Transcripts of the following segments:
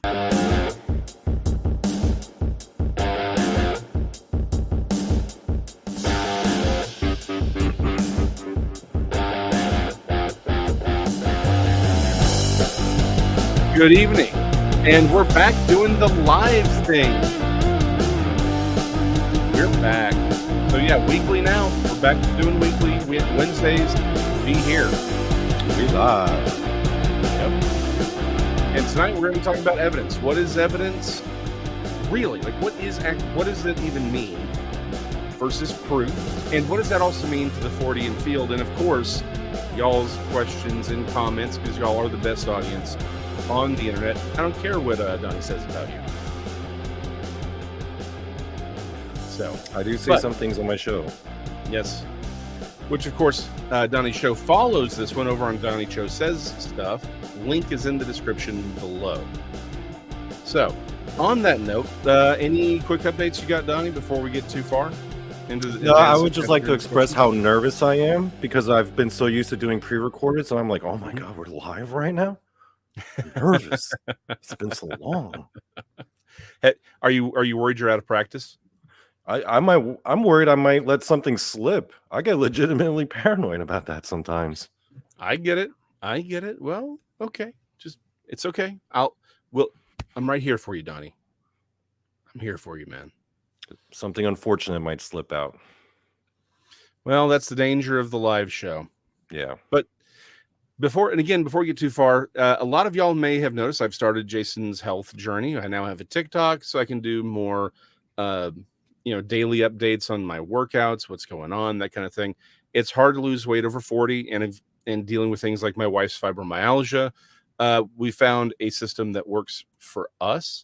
Good evening, and we're back doing the live thing. We're back. So yeah, weekly now. We're back to doing weekly. We have Wednesdays. Be here. We live. Yep. And tonight we're going to be talking about evidence. What is evidence? Really? Like, what does it even mean versus proof? And what does that also mean to the Fortean field? And of course, y'all's questions and comments, because y'all are the best audience on the internet. I don't care what Donny says about you. So I do say some things on my show. Yes. Which, of course, Donny's show follows this one over on Donny Show Says Stuff. Link is in the description below. So, on that note, any quick updates you got, Donny, before we get too far into the... No, I would just like to express how nervous I am, because I've been so used to doing pre-recorded, and I'm like, oh my God, we're live right now? I'm nervous. It's been so long. Hey, are you worried you're out of practice? I'm worried I might let something slip. I get legitimately paranoid about that sometimes. I get it. Well, okay. It's okay. I'm right here for you, Donny. I'm here for you, man. Something unfortunate might slip out. Well, that's the danger of the live show. Yeah. But before we get too far, a lot of y'all may have noticed I've started Jason's health journey. I now have a TikTok, so I can do more, daily updates on my workouts, what's going on, that kind of thing. It's hard to lose weight over 40, and dealing with things like my wife's fibromyalgia. We found a system that works for us.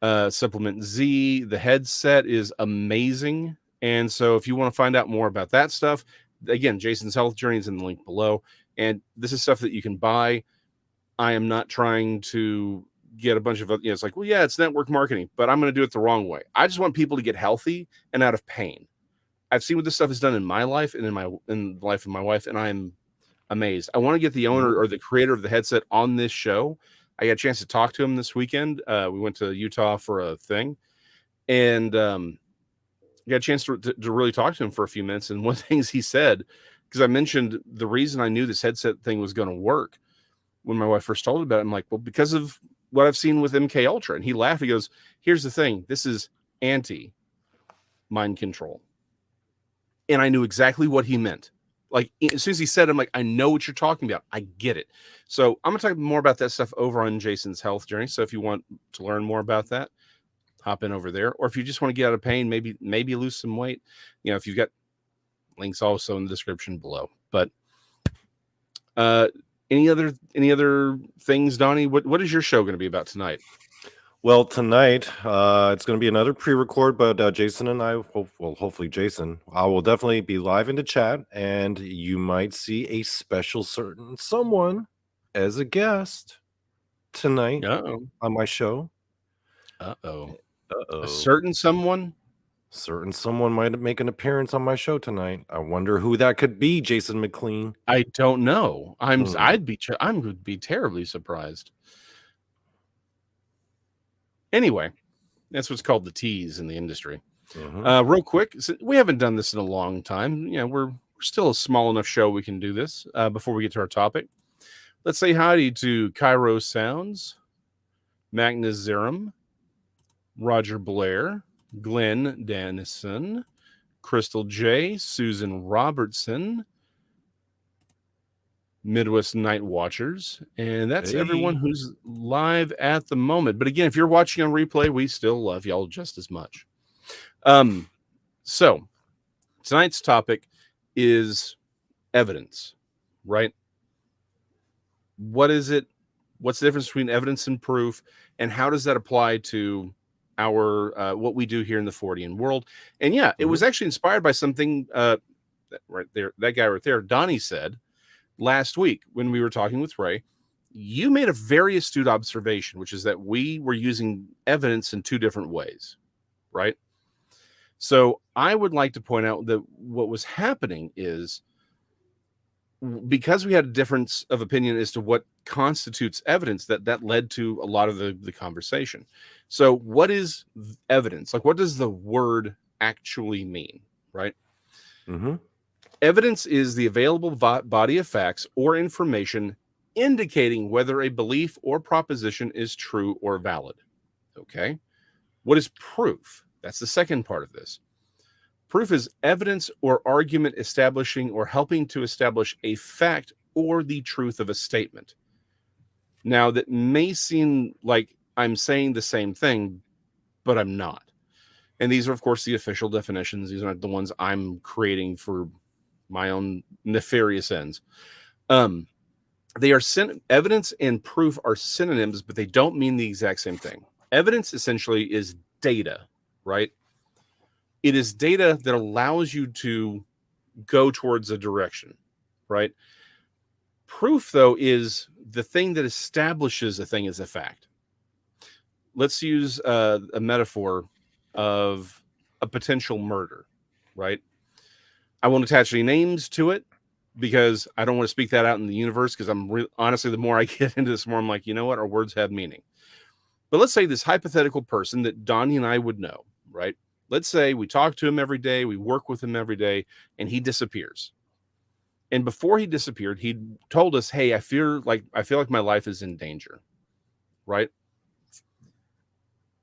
Supplement Z, the headset is amazing. And so if you want to find out more about that stuff, again, Jason's health journey is in the link below. And this is stuff that you can buy. I am not trying to get a bunch of, it's like, well, yeah, it's network marketing, but I'm going to do it the wrong way. I just want people to get healthy and out of pain. I've seen what this stuff has done in my life and in the life of my wife, and I'm amazed. I want to get the owner or the creator of the headset on this show. I got a chance to talk to him this weekend. We went to Utah for a thing, and got a chance to really talk to him for a few minutes. And one of the things he said, because I mentioned the reason I knew this headset thing was going to work when my wife first told me about it, I'm like, well, because of what I've seen with MK Ultra. And he laughed. He goes, here's the thing. This is anti-mind control. And I knew exactly what he meant. Like, as soon as he said it, I'm like, I know what you're talking about. I get it. So I'm going to talk more about that stuff over on Jason's health journey. So if you want to learn more about that, hop in over there. Or if you just want to get out of pain, maybe lose some weight, if you've got links also in the description below. But any other things, Donny? What is your show going to be about tonight? Well, tonight it's going to be another pre-record, but Jason and I, hopefully Jason, I will definitely be live in the chat, and you might see a special certain someone as a guest tonight on my show. A certain someone? Certain someone might make an appearance on my show tonight. I wonder who that could be, Jason McLean. I don't know. I would be terribly surprised. Anyway, that's what's called the tease in the industry. Real quick, we haven't done this in a long time. We're still a small enough show we can do this. Before we get to our topic, let's say hi to Cairo Sounds, Magnus Zerum, Roger Blair, Glenn Dennison, Crystal J, Susan Robertson, Midwest Night Watchers, and that's everyone who's live at the moment. But again, if you're watching on replay, we still love y'all just as much. So tonight's topic is evidence, right? What is it? What's the difference between evidence and proof, and how does that apply to our what we do here in the Fortean world? And yeah, it was actually inspired by something that guy right there, Donny, said last week when we were talking with Ray. You made a very astute observation, which is that we were using evidence in two different ways, right? So I would like to point out that what was happening is because we had a difference of opinion as to what constitutes evidence, that led to a lot of the conversation. So what is evidence? Like, what does the word actually mean, right? Mm-hmm. Evidence is the available body of facts or information indicating whether a belief or proposition is true or valid. Okay. What is proof? That's the second part of this. Proof is evidence or argument establishing or helping to establish a fact or the truth of a statement. Now, that may seem like I'm saying the same thing, but I'm not. And these are, of course, the official definitions. These aren't the ones I'm creating for my own nefarious ends. They are evidence and proof are synonyms, but they don't mean the exact same thing. Evidence essentially is data, right? It is data that allows you to go towards a direction, right? Proof, though, is the thing that establishes a thing as a fact. Let's use a metaphor of a potential murder, right? I won't attach any names to it because I don't want to speak that out in the universe, because honestly, the more I get into this, more I'm like, you know what? Our words have meaning. But let's say this hypothetical person that Donnie and I would know, right? Let's say we talk to him every day, we work with him every day, and he disappears. And before he disappeared, he told us, hey, I feel like my life is in danger, right?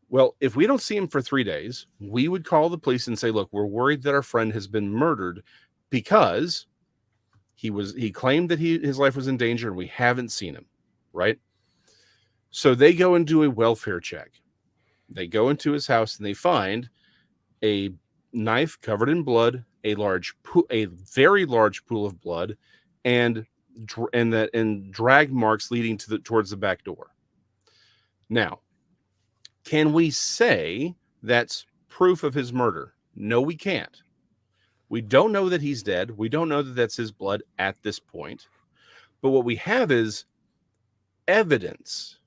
Well, if we don't see him for 3 days, we would call the police and say, look, we're worried that our friend has been murdered because he claimed that his life was in danger and we haven't seen him, right? So they go and do a welfare check. They go into his house and they find a knife covered in blood, a very large pool of blood, and drag marks leading towards the back door. Now, can we say that's proof of his murder? No, we can't. We don't know that he's dead. We don't know that that's his blood at this point. But what we have is evidence,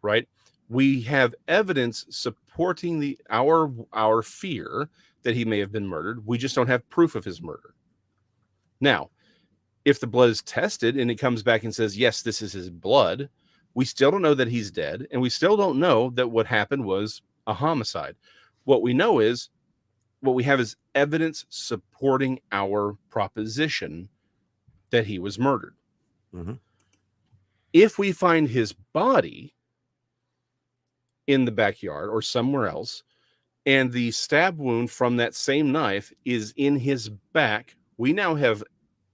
right? We have evidence supporting our fear that he may have been murdered. We just don't have proof of his murder. Now, if the blood is tested and it comes back and says, yes, this is his blood, we still don't know that he's dead, and we still don't know that what happened was a homicide. What we have is evidence supporting our proposition that he was murdered. Mm-hmm. If we find his body in the backyard or somewhere else, and the stab wound from that same knife is in his back, we now have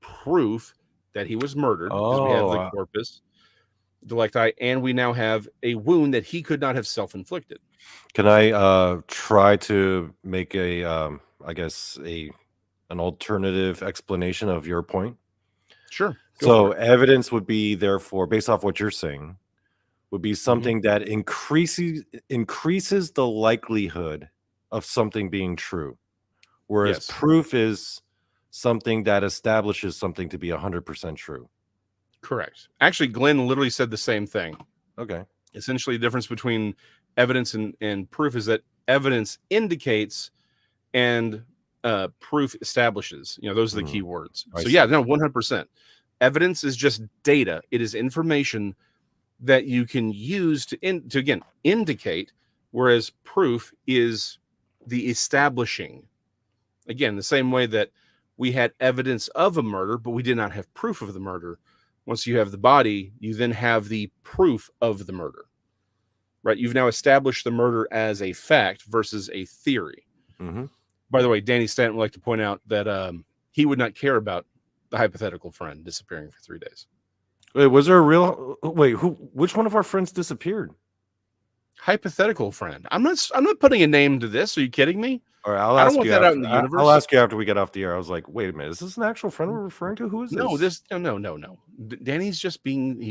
proof that he was murdered, because we have the corpus delicti, and we now have a wound that he could not have self-inflicted. Can I try to make an alternative explanation of your point? Sure. So evidence would be, therefore, based off what you're saying, would be something that increases the likelihood of something being true, whereas proof is something that establishes something to be 100% true. Correct. Actually, Glenn literally said the same thing. Okay. Essentially, the difference between evidence and proof is that evidence indicates and proof establishes. Those are the key words. So yeah, no, 100%. Evidence is just data. It is information that you can use to again indicate, whereas proof is the establishing. Again, the same way that we had evidence of a murder, but we did not have proof of the murder. Once you have the body, you then have the proof of the murder, right? You've now established the murder as a fact versus a theory. Mm-hmm. By the way, Danny Stanton would like to point out that he would not care about the hypothetical friend disappearing for 3 days. Wait, was there a real? Wait, which one of our friends disappeared? Hypothetical friend. I'm not putting a name to this. Are you kidding me? All right, I don't want that out in the universe. I'll ask you after we get off the air. I was like, wait a minute, is this an actual friend we're referring to? Who is this? No. Danny's just being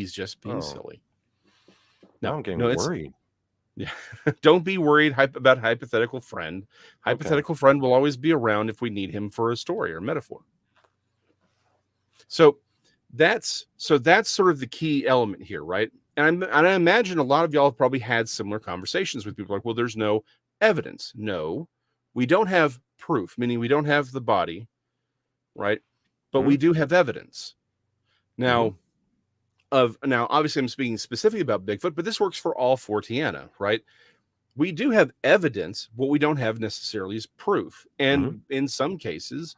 silly. No, I'm getting worried. Yeah. Don't be worried about hypothetical friend. Hypothetical friend will always be around if we need him for a story or metaphor. So that's sort of the key element here, right? And I imagine a lot of y'all have probably had similar conversations with people like, well, there's no evidence. No, we don't have proof, meaning we don't have the body, right? but Mhm. we do have evidence. Now, obviously I'm speaking specifically about Bigfoot, but this works for all Forteana, right? We do have evidence. What we don't have necessarily is proof. And in some cases,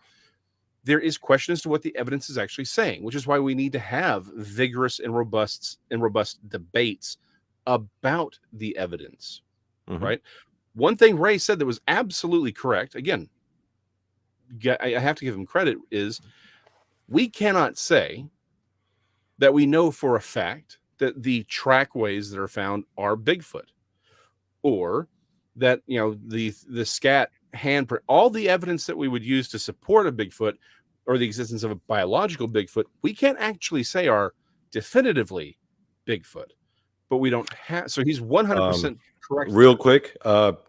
there is question as to what the evidence is actually saying, which is why we need to have vigorous and robust debates about the evidence, right? One thing Ray said that was absolutely correct, again, I have to give him credit, is we cannot say that we know for a fact that the trackways that are found are Bigfoot, or that, you know, the scat handprint, all the evidence that we would use to support a Bigfoot or the existence of a biological Bigfoot, we can't actually say are definitively Bigfoot, but we don't have. So he's 100% correct. Real quick,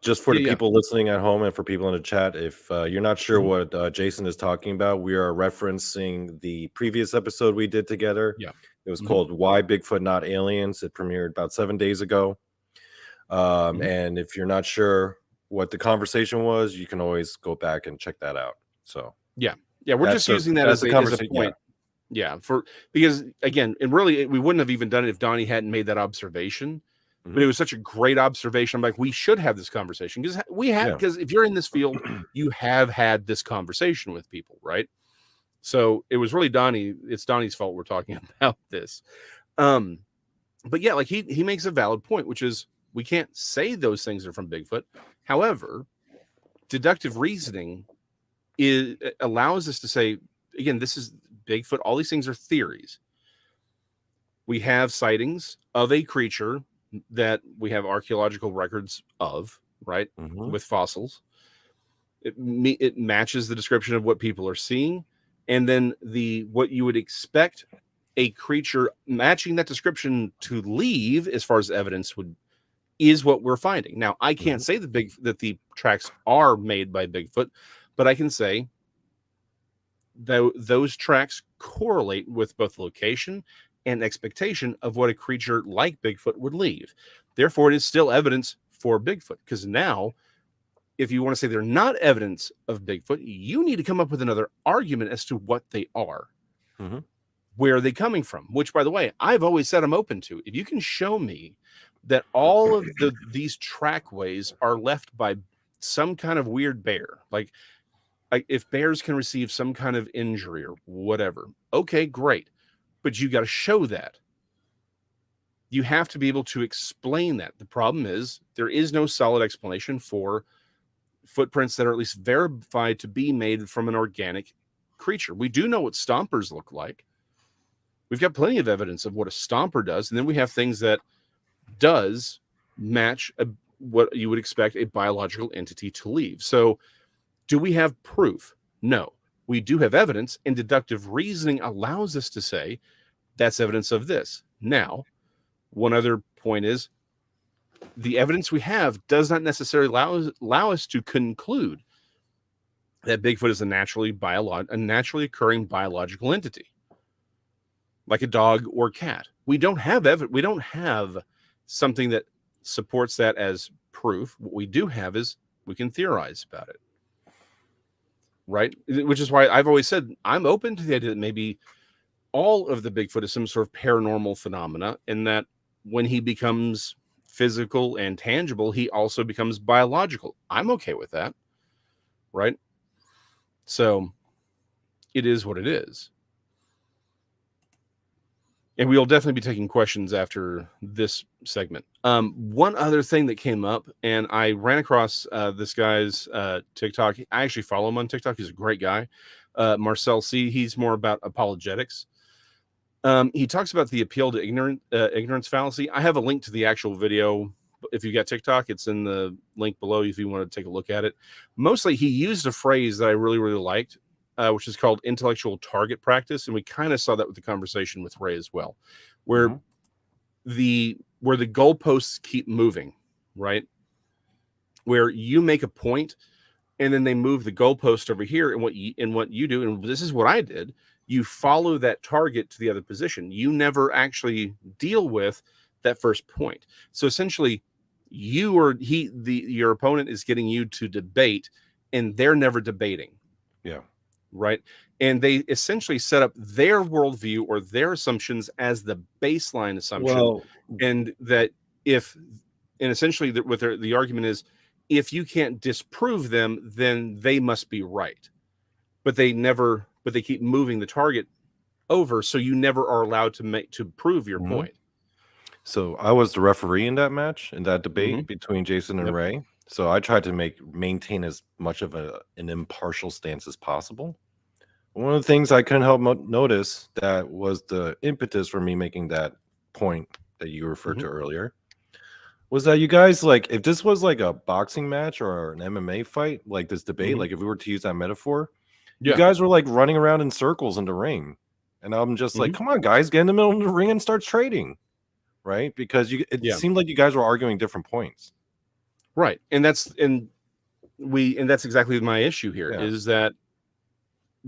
just for the Yeah. people listening at home and for people in the chat, if you're not sure what Jason is talking about, we are referencing the previous episode we did together. Yeah. It was called Why Bigfoot Not Aliens. It premiered about 7 days ago. And if you're not sure what the conversation was, you can always go back and check that out. So yeah, we're just using that as a point. Yeah, because again, and really, we wouldn't have even done it if Donnie hadn't made that observation. But it was such a great observation. I'm like, we should have this conversation because because if you're in this field, you have had this conversation with people, right? So it was really Donnie. It's Donnie's fault we're talking about this. But yeah, like he makes a valid point, which is we can't say those things are from Bigfoot. However, deductive reasoning allows us to say, again, this is Bigfoot. All these things are theories. We have sightings of a creature that we have archaeological records of, right? With fossils. It matches the description of what people are seeing. And then what you would expect a creature matching that description to leave, as far as evidence is what we're finding. Now, I can't say that the tracks are made by Bigfoot, but I can say that those tracks correlate with both location and expectation of what a creature like Bigfoot would leave. Therefore, it is still evidence for Bigfoot, because now, if you want to say they're not evidence of Bigfoot, you need to come up with another argument as to what they are. Where are they coming from? Which, by the way, I've always said I'm open to. If you can show me that all of these trackways are left by some kind of weird bear, like if bears can receive some kind of injury or whatever, okay, great. But you got to show that. You have to be able to explain that. The problem is there is no solid explanation for footprints that are at least verified to be made from an organic creature. We do know what stompers look like. We've got plenty of evidence of what a stomper does, and then we have things that does match what you would expect a biological entity to leave. So do we have proof? No. We do have evidence, and deductive reasoning allows us to say that's evidence of this. Now, one other point is the evidence we have does not necessarily allow us to conclude that Bigfoot is a naturally occurring biological entity, like a dog or cat. We don't have something that supports that as proof. What we do have is we can theorize about it, right? Which is why I've always said I'm open to the idea that maybe all of the Bigfoot is some sort of paranormal phenomena, and that when he becomes physical and tangible, he also becomes biological. I'm okay with that, right? So it is what it is. And we'll definitely be taking questions after this segment. One other thing that came up, and I ran across this guy's TikTok. I actually follow him on TikTok. He's a great guy. Marcel C. He's more about apologetics. He talks about the appeal to ignorance fallacy. I have a link to the actual video. If you got TikTok, it's in the link below if you want to take a look at it. Mostly, he used a phrase that I really, really liked, which is called intellectual target practice. And we kind of saw that with the conversation with Ray as well, where the goalposts keep moving, right? Where you make a point and then they move the goalpost over here, and what you do, and this is what I did, you follow that target to the other position. You never actually deal with that first point. So essentially, your opponent is getting you to debate, and they're never debating. Yeah. right? And they essentially set up their worldview or their assumptions as the baseline assumption, Well, and that if, and essentially what the argument is, if you can't disprove them, then they must be right. But they keep moving the target over, so you never are allowed to prove your mhm. point. So I was the referee in that match, in that debate Mhm. between Jason and Yep. Ray. So I tried to maintain as much of an impartial stance as possible. One of the things I couldn't help notice that was the impetus for me making that point that you referred Mhm. to earlier was that you guys, like, if this was like a boxing match or an MMA fight, like this debate, Mhm. like if we were to use that metaphor, you Yeah. guys were like running around in circles in the ring. And I'm just like, Mhm. come on, guys, get in the middle of the ring and start trading. Right? Because it Yeah. seemed like you guys were arguing different points. Right. And that's exactly my issue here, Yeah. is that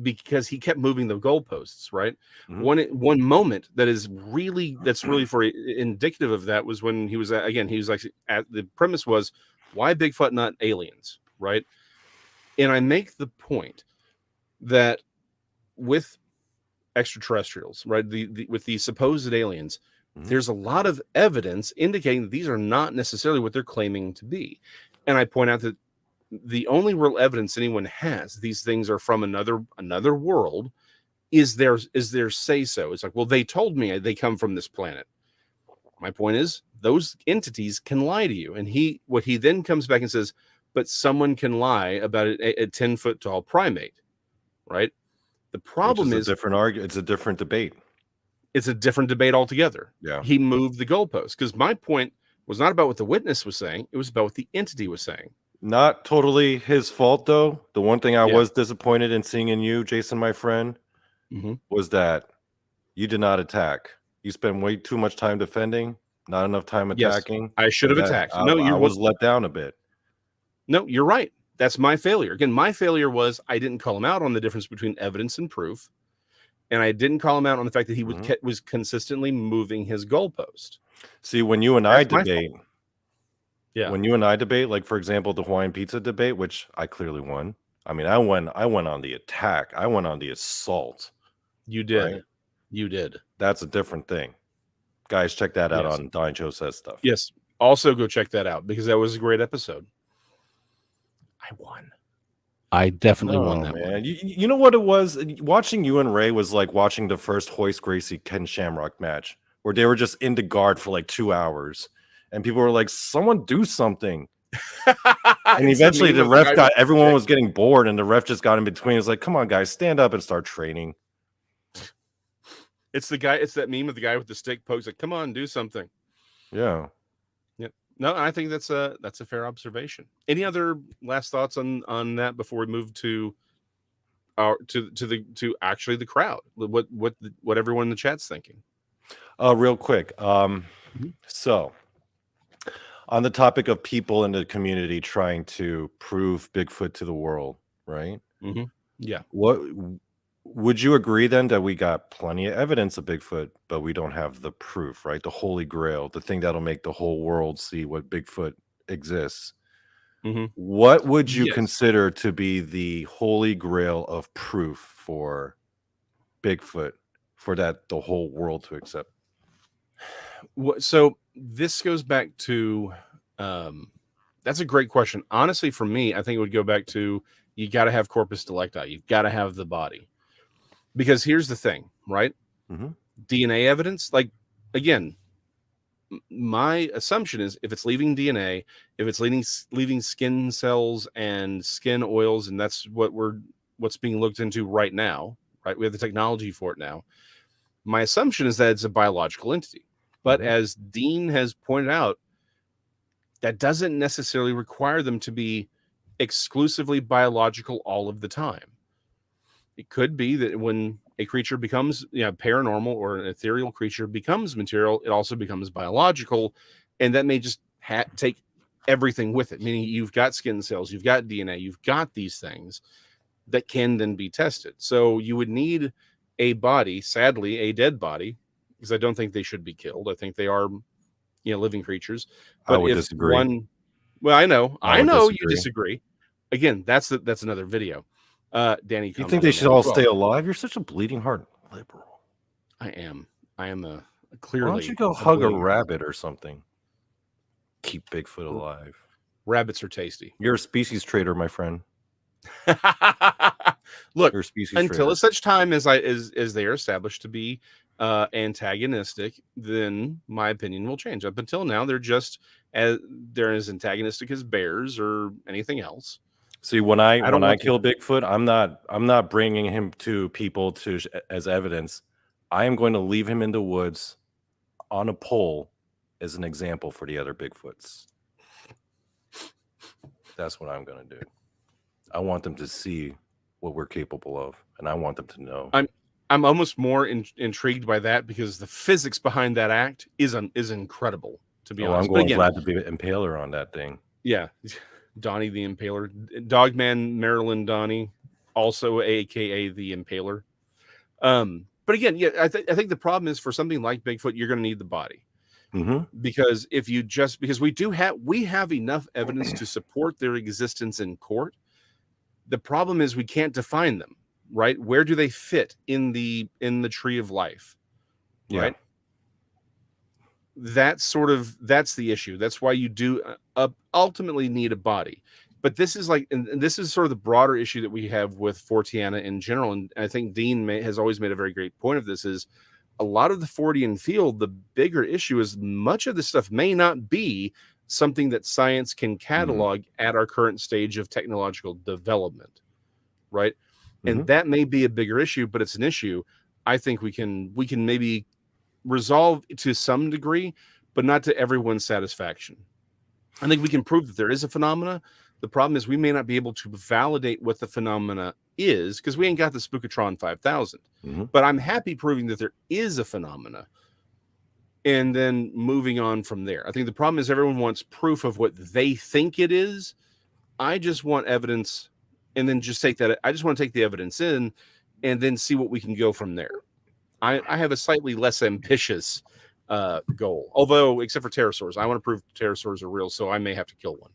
because he kept moving the goalposts, right? Mhm. One moment that's really for indicative of that was when he was like, the premise was, why Bigfoot, not aliens, right? And I make the point that with extraterrestrials, right, with the supposed aliens, Mhm. there's a lot of evidence indicating that these are not necessarily what they're claiming to be. And I point out that the only real evidence anyone has these things are from another world is their say so. It's like, well, they told me they come from this planet. My point is, those entities can lie to you. And what he then comes back and says, but someone can lie about a 10-foot tall primate, right? The Which problem is a is, different argument. It's a different debate. it's a different debate altogether. Yeah. He moved the goalpost, because my point was not about what the witness was saying, it was about what the entity was saying. Not totally his fault though. The one thing I Yeah. was disappointed in seeing in you, Jason, my friend, Mm-hmm. was that you did not attack. You spent way too much time defending, not enough time Yes, attacking, I should and have that attacked. No, I was let down a bit. no, you're right. That's my failure. Again, my failure was I didn't call him out on the difference between evidence and proof, and I didn't call him out on the fact that he Mhm. was consistently moving his goalpost. See, when you and I That's my fault. debate, Yeah, like for example, the Hawaiian pizza debate, which I clearly won. I mean, I went on the attack. I went on the assault, you did. right? You did. That's a different thing. Guys, check that out Yes. on Donny Joe Says Stuff. Yes. Also, go check that out, because that was a great episode. I won. I definitely won No, that man. one. You know what it was? Watching you and Ray was like watching the first Hoist Gracie Ken Shamrock match, where they were just in the guard for like 2 hours, and people were like, "Someone do something." And It's the eventually, meme the of the ref guy with got the everyone stick. was getting bored, and the ref just got in between. It's like, "Come on, guys, stand up and start training." It's the guy. It's that meme of the guy with the stick pokes. Like, come on, do something. Yeah. Yep. No, I think that's a fair observation. Any other last thoughts on that before we move to our to actually the crowd? What everyone in the chat's thinking. Real quick. Mhm. So on the topic of people in the community trying to prove Bigfoot to the world, right? Mhm. Yeah. What would you agree then that we got plenty of evidence of Bigfoot, but we don't have the proof, right? The holy grail, the thing that'll make the whole world see what Bigfoot exists. Mhm. What would you Yes. consider to be the holy grail of proof for Bigfoot for that the whole world to accept? So this goes back to, um, that's a great question. Honestly, for me, I think it would go back to, you got to have corpus delicti. You've got to have the body, because here's the thing, right? Mhm. DNA evidence, like, again, my assumption is, if it's leaving DNA, if it's leaving skin cells and skin oils, and that's what's being looked into right now, right? We have the technology for it now. My assumption is that it's a biological entity. But Mhm. as Dean has pointed out, that doesn't necessarily require them to be exclusively biological all of the time. It could be that when a creature becomes, paranormal, or an ethereal creature becomes material, it also becomes biological, and that may just take everything with it. Meaning, you've got skin cells, you've got DNA, you've got these things that can then be tested. So you would need a body, sadly, a dead body, because I don't think they should be killed. I think they are, living creatures. I But would if disagree. one, well, I I would know you disagree. disagree. Again, that's another video. Danny, You calm think down they on should that all as well. stay alive? You're such a bleeding heart liberal. I am a Why don't clearly you go a hug a bleeding heart. rabbit or something? Keep Bigfoot alive. Rabbits are tasty. You're a species trader, my friend. Look, You're a species until trader. such time as they are established to be antagonistic, then my opinion will change. Up until now, they're as antagonistic as bears or anything else. See, when I don't I want to. kill Bigfoot, I'm not bringing him to people as evidence. I am going to leave him in the woods on a pole as an example for the other Bigfoots. That's what I'm going to do. I want them to see what we're capable of, and I want them to know. I'm almost more intrigued by that because the physics behind that act is incredible, to be honest. I'm going glad to be an impaler on that thing. Yeah, Donny the Impaler, Dogman Maryland Donny, also AKA the Impaler. But again, yeah, I think the problem is for something like Bigfoot, you're going to need the body. Because because we have enough evidence to support their existence in court. The problem is we can't define them, right? Where do they fit in the tree of life, right? That's the issue. That's why you do ultimately need a body. But this is and this is sort of the broader issue that we have with Forteana in general. And I think Dean has always made a very great point of this is a lot of the Fortean field, the bigger issue is much of this stuff may not be something that science can catalog at our current stage of technological development, right? And that may be a bigger issue, but it's an issue I think we can maybe resolve to some degree, but not to everyone's satisfaction. I think we can prove that there is a phenomena. The problem is we may not be able to validate what the phenomena is because we ain't got the Spookatron 5000. But I'm happy proving that there is a phenomena and then moving on from there. I think the problem is everyone wants proof of what they think it is. I just want evidence and then just take that. I just want to take the evidence in and then see what we can go from there. I have a slightly less ambitious goal, although except for pterosaurs, I want to prove pterosaurs are real, so I may have to kill one.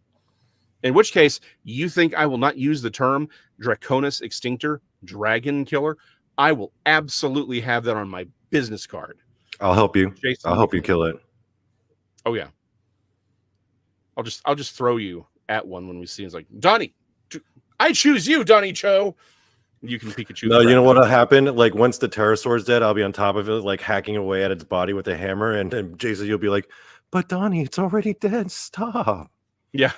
In which case, you think I will not use the term Draconis extinctor, dragon killer? I will absolutely have that on my business card. I'll help you. Jason, I'll help you kill it. Oh yeah. I'll just throw you at one when we see it. It's like, Donny, I choose you, Donny Cho. You can Pikachu. No, you know what'll happen? Like once the pterosaur's dead, I'll be on top of it, like hacking away at its body with a hammer, and then Jason, you'll be like, "But Donnie, it's already dead. Stop." Yeah,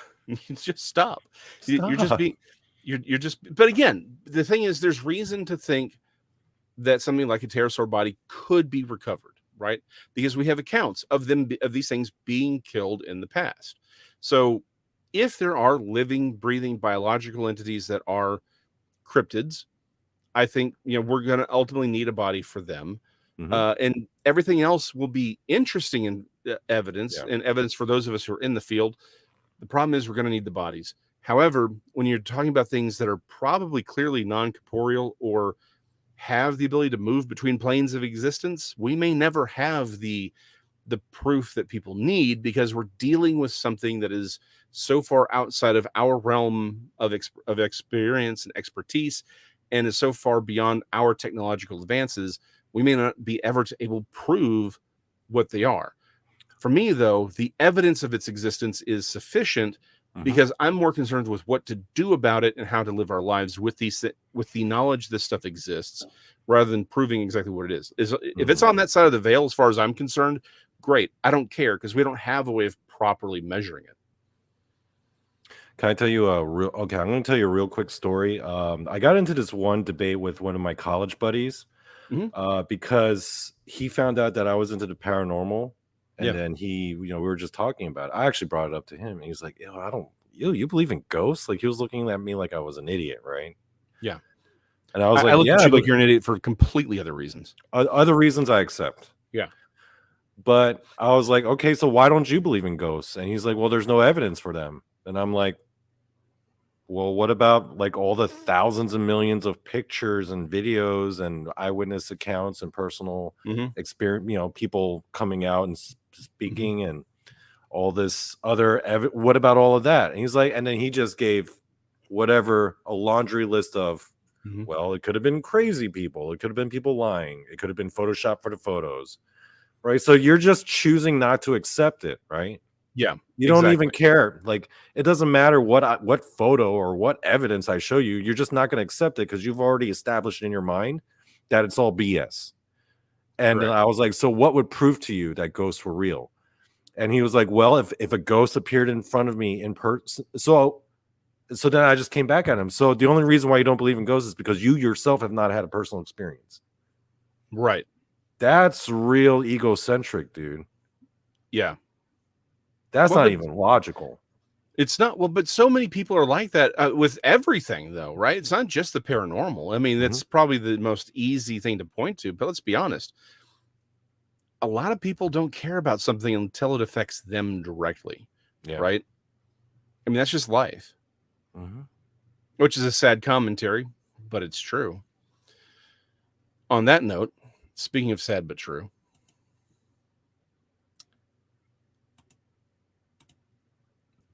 just stop. You're just being. You're just. But again, the thing is, there's reason to think that something like a pterosaur body could be recovered, right? Because we have accounts of these things being killed in the past. So, if there are living, breathing biological entities that are cryptids, I think we're going to ultimately need a body for them, and everything else will be interesting in evidence and evidence for those of us who are in the field. The problem is we're going to need the bodies. However, when you're talking about things that are probably clearly non-corporeal or have the ability to move between planes of existence, we may never have the proof that people need because we're dealing with something that is so far outside of our realm of experience and expertise, and is so far beyond our technological advances, we may not be ever able to prove what they are. For me, though, the evidence of its existence is sufficient because I'm more concerned with what to do about it and how to live our lives with the knowledge this stuff exists, rather than proving exactly what it is. If it's on that side of the veil, as far as I'm concerned, great. I don't care because we don't have a way of properly measuring it. Can I tell you I'm going to tell you a real quick story. I got into this one debate with one of my college buddies because he found out that I was into the paranormal, and then we were just talking about it. I actually brought it up to him, and he's like, you believe in ghosts? Like, he was looking at me like I was an idiot, right? Yeah. And I was I look at you but like you're an idiot for completely other reasons. Other reasons I accept. Yeah. But I was like, okay, so why don't you believe in ghosts? And he's like, well, there's no evidence for them. And I'm like, well, what about like all the thousands and millions of pictures and videos and eyewitness accounts and personal experience, people coming out and speaking and all this other what about all of that? And he's like, and then he just gave a laundry list of Mhm. Well, it could have been crazy people. It could have been people lying. It could have been Photoshop for the photos, right? So you're just choosing not to accept it, right? Yeah, You don't even exactly. care. Like, it doesn't matter what photo or what evidence I show you. You're just not going to accept it because you've already established in your mind that it's all BS. And then Correct. I was like, so what would prove to you that ghosts were real? And he was like, well, if a ghost appeared in front of me in person, so then I just came back at him. So the only reason why you don't believe in ghosts is because you yourself have not had a personal experience. Right. That's real egocentric, dude. Yeah. That's Well, not but even logical. it's not. Well, but so many people are like that with everything, though, right? It's not just the paranormal. I mean, that's probably the most easy thing to point to. But let's be honest. A lot of people don't care about something until it affects them directly. Yeah. Right. I mean, that's just life, Mm-hmm. which is a sad commentary, but it's true. On that note, speaking of sad but true,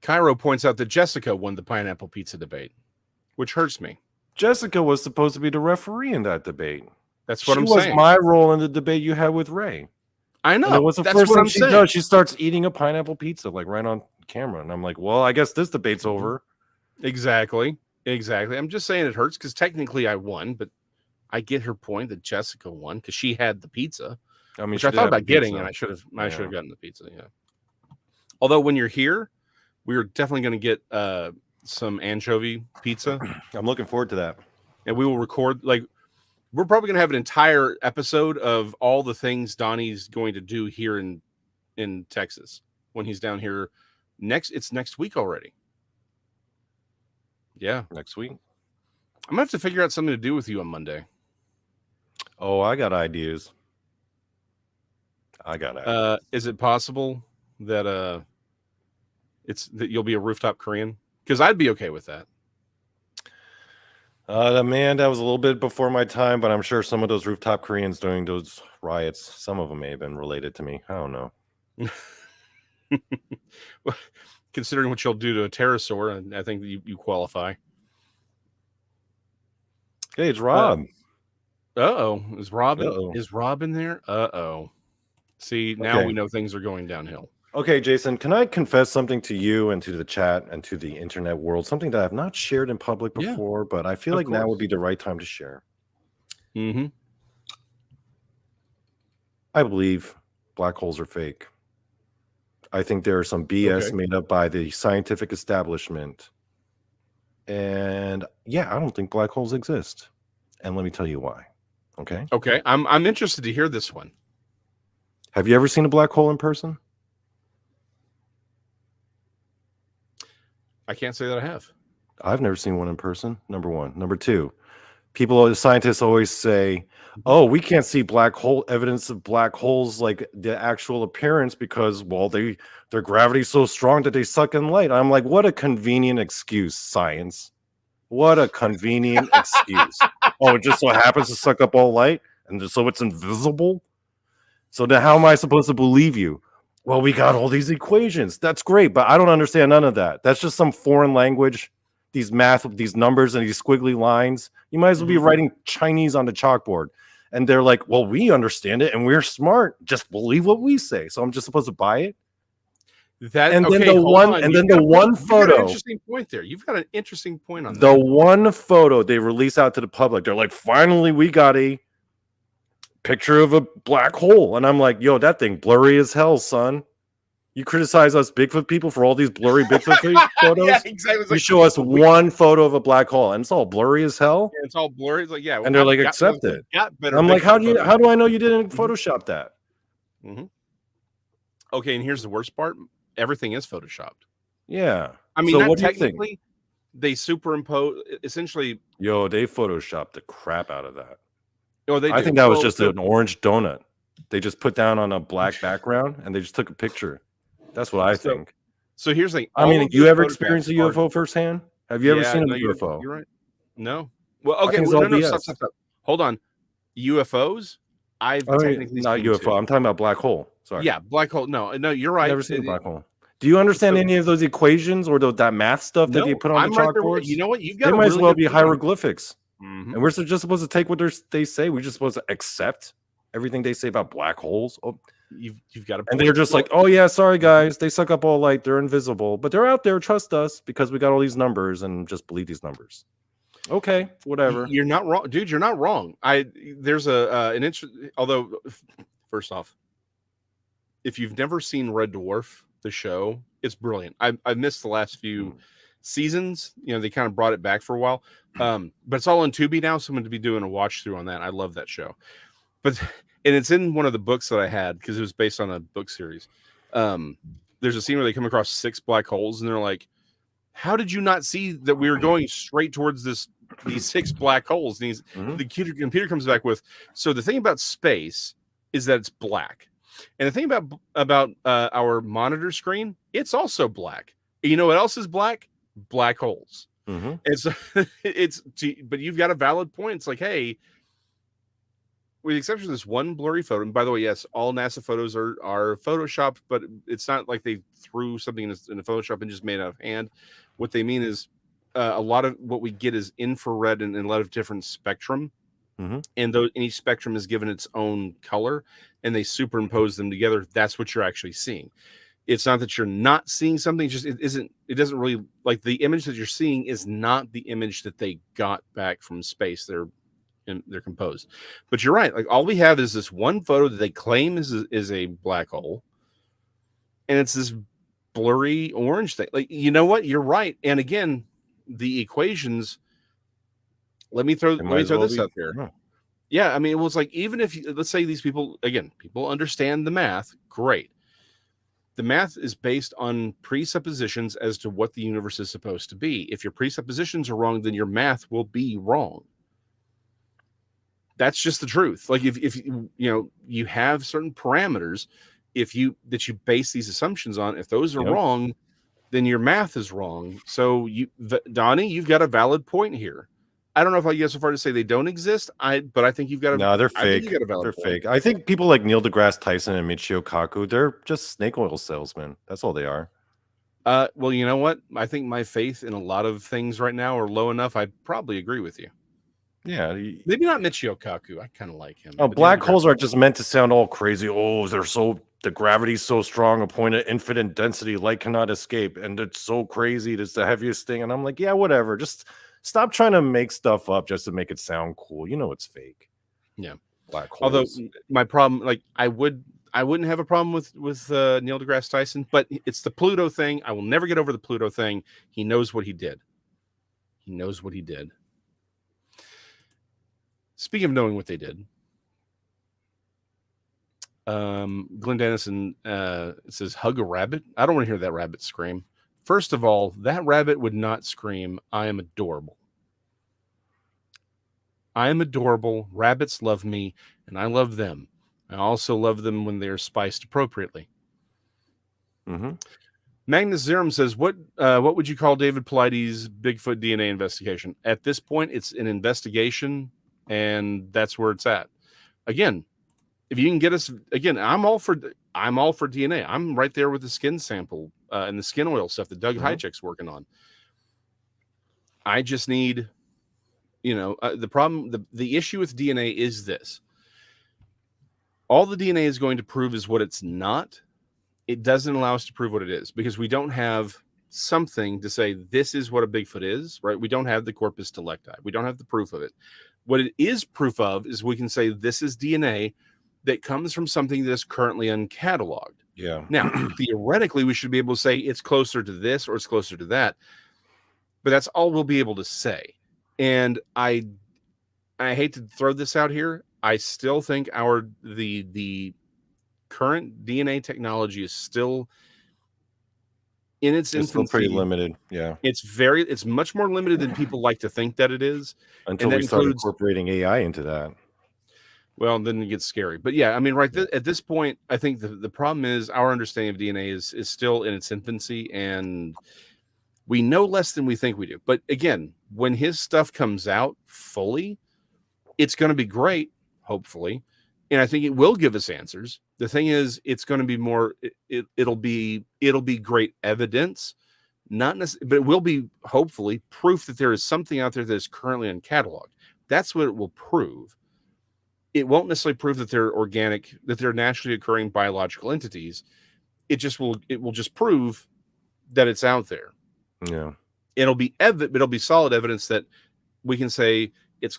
Cairo points out that Jessica won the pineapple pizza debate, which hurts me. Jessica was supposed to be the referee in that debate. That's what She I'm was saying. my role in the debate you had with Ray. I know. And it was the That's first what thing I'm she saying. does. She starts eating a pineapple pizza, like right on camera. And I'm like, well, I guess this debate's over. Exactly. I'm just saying it hurts because technically I won, but I get her point that Jessica won because she had the pizza, I mean, which she I did thought have the about getting, pizza. and I should have Yeah. gotten the pizza. Yeah. Although when you're here, we are definitely going to get some anchovy pizza, I'm looking forward to that. and we will record. Like, we're probably going to have an entire episode of all the things Donnie's going to do here in Texas when he's down here It's next week already. Yeah. Next week. I'm gonna have to figure out something to do with you on Monday. Oh, I got ideas. Is it possible that you'll be a rooftop Korean? Because I'd be okay with that. Man, that was a little bit before my time, but I'm sure some of those rooftop Koreans during those riots, some of them may have been related to me. I don't know. Considering what you'll do to a pterosaur, I think you qualify. Hey, it's Rob. Is Rob in there? See, now we know things are going downhill. Okay, Jason, can I confess something to you and to the chat and to the internet world? Something that I've not shared in public before, but I feel like now would be the right time to share. Mm-hmm. I believe black holes are fake. I think there are some BS made up by the scientific establishment. And yeah, I don't think black holes exist. And let me tell you why. Okay. Okay. I'm interested to hear this one. Have you ever seen a black hole in person? I can't say that I have. I've never seen one in person. Number one. Number two, scientists always say, oh, we can't see black hole evidence of black holes, like the actual appearance, because, well, their gravity's so strong that they suck in light. I'm like, what a convenient excuse, science. What a convenient excuse. Oh, it just so happens to suck up all light, and so it's invisible? So then how am I supposed to believe you? Well, we got all these equations. That's great, but I don't understand none of that. That's just some foreign language. These math, these numbers, and these squiggly lines. You might as well be writing Chinese on the chalkboard. And they're like, well, we understand it, and we're smart. Just believe what we say. So I'm just supposed to buy it? Then the one photo. You've got an interesting point there. You've got an interesting point on that. The one photo they release out to the public, they're like, finally, we got a picture of a black hole. And I'm like, yo, that thing blurry as hell, son. You criticize us Bigfoot people for all these blurry Bigfoot photos? Yeah, exactly. You show us one photo of a black hole, and it's all blurry as hell. Yeah, it's all blurry. It's like, yeah, and they're like, accept it. I'm like, how do I know you didn't Photoshop that? Mm-hmm. Okay, and here's the worst part: everything is photoshopped. Yeah. I mean, so not what do you technically. think? They superimpose essentially. Yo, they photoshopped the crap out of that. Oh, I think that was just an orange donut. They just put down on a black background and they just took a picture. That's what I think. So here's the thing. I mean, you ever experienced a UFO firsthand? Have you ever seen a UFO? You're right. No. Well, okay. Stop. Hold on. UFOs? Technically not UFO. Too. I'm talking about black hole. Sorry. Yeah, black hole. No, you're right. Never seen a black hole. Do you understand any of those equations or that math stuff that they put on the chalkboards? You know what? They might as well be hieroglyphics. Mhm. And we're just supposed to take what they say. We're just supposed to accept everything they say about black holes. Oh, You've got a and point. they're just Well, like, oh yeah, sorry guys, they suck up all light. They're invisible, but they're out there. Trust us because we got all these numbers and just believe these numbers. Okay, whatever. you're not wrong, dude. You're not wrong. There's an interest. Although, first off, if you've never seen Red Dwarf, the show, it's brilliant. I missed the last few seasons. You know, they kind of brought it back for a while, but it's all on Tubi now. So I'm going to be doing a watch through on that. I love that show, but and it's in one of the books that I had because it was based on a book series. There's a scene where they come across 6 black holes, and they're like, "How did you not see that we were going straight towards these 6 black holes?" And the computer comes back with, "So the thing about space is that it's black." And the thing about our monitor screen, it's also black. You know what else is black? Black holes. And so but you've got a valid point. It's like, hey, with the exception of this one blurry photo, and by the way, yes, all NASA photos are photoshopped, but it's not like they threw something in a Photoshop and just made out of hand. What they mean is a lot of what we get is infrared and a lot of different spectrum. And each spectrum is given its own color, and they superimpose them together. That's what you're actually seeing. It's not that you're not seeing something. It doesn't really, like, the image that you're seeing is not the image that they got back from space. They're composed. But you're right. Like, all we have is this one photo that they claim is a black hole, and it's this blurry orange thing. Like, you know what? You're right. And again, the equations. Let me throw this out there. Yeah, I mean, it was like, even if let's say these people understand the math, great. The math is based on presuppositions as to what the universe is supposed to be. If your presuppositions are wrong, then your math will be wrong. That's just the truth. Like, if you have certain parameters, that you base these assumptions on, if those are wrong, then your math is wrong. So Donnie, you've got a valid point here. I don't know if I get so far to say they don't exist. But I think you've got No, they're I think fake. you got a valid They're point. fake. I think people like Neil deGrasse Tyson and Michio Kaku, they're just snake oil salesmen. That's all they are. Well, you know what? I think my faith in a lot of things right now are low enough. I'd probably agree with you. Yeah. Maybe not Michio Kaku. I kind of like him. Oh, black holes are just meant to sound all crazy. Oh, the gravity's so strong, a point of infinite density, light cannot escape, and it's so crazy. It's the heaviest thing. And I'm like, yeah, whatever. Just stop trying to make stuff up just to make it sound cool. You know it's fake. Yeah. Black holes. Although my problem, like, I wouldn't have a problem with Neil deGrasse Tyson, but it's the Pluto thing. I will never get over the Pluto thing. He knows what he did. He knows what he did. Speaking of knowing what they did, Glenn Dennison says, hug a rabbit. I don't want to hear that rabbit scream. First of all, that rabbit would not scream, I am adorable. I am adorable. Rabbits love me, and I love them. I also love them when they are spiced appropriately. Magnus Zerum says, what would you call David Paulides' Bigfoot DNA investigation? At this point, it's an investigation, and that's where it's at. Again, if you can get us, again, I'm all for DNA. I'm right there with the skin sample and the skin oil stuff that Doug Hychek's working on. I just need, the problem, the issue with DNA is this. All the DNA is going to prove is what it's not. It doesn't allow us to prove what it is, because we don't have something to say this is what a Bigfoot is, right? We don't have the corpus delicti. We don't have the proof of it. What it is proof of is we can say this is DNA that comes from something that is currently uncatalogued. Yeah. Now, theoretically, we should be able to say it's closer to this or it's closer to that, but that's all we'll be able to say. And I hate to throw this out here. I still think the current DNA technology is still in its infancy. Still pretty limited. Yeah. It's much more limited than people like to think that it is. Until we start incorporating AI into that. Well, then it gets scary. But yeah, I mean, at this point, I think the problem is our understanding of DNA is still in its infancy, and we know less than we think we do. But again, when his stuff comes out fully, it's going to be great, hopefully. And I think it will give us answers. The thing is, it's going to be more, it'll be great evidence, not necessarily, but it will be hopefully proof that there is something out there that is currently uncatalogued. That's what it will prove. It won't necessarily prove that they're organic, that they're naturally occurring biological entities. It will just prove that it's out there. Yeah. It'll be solid evidence that we can say it's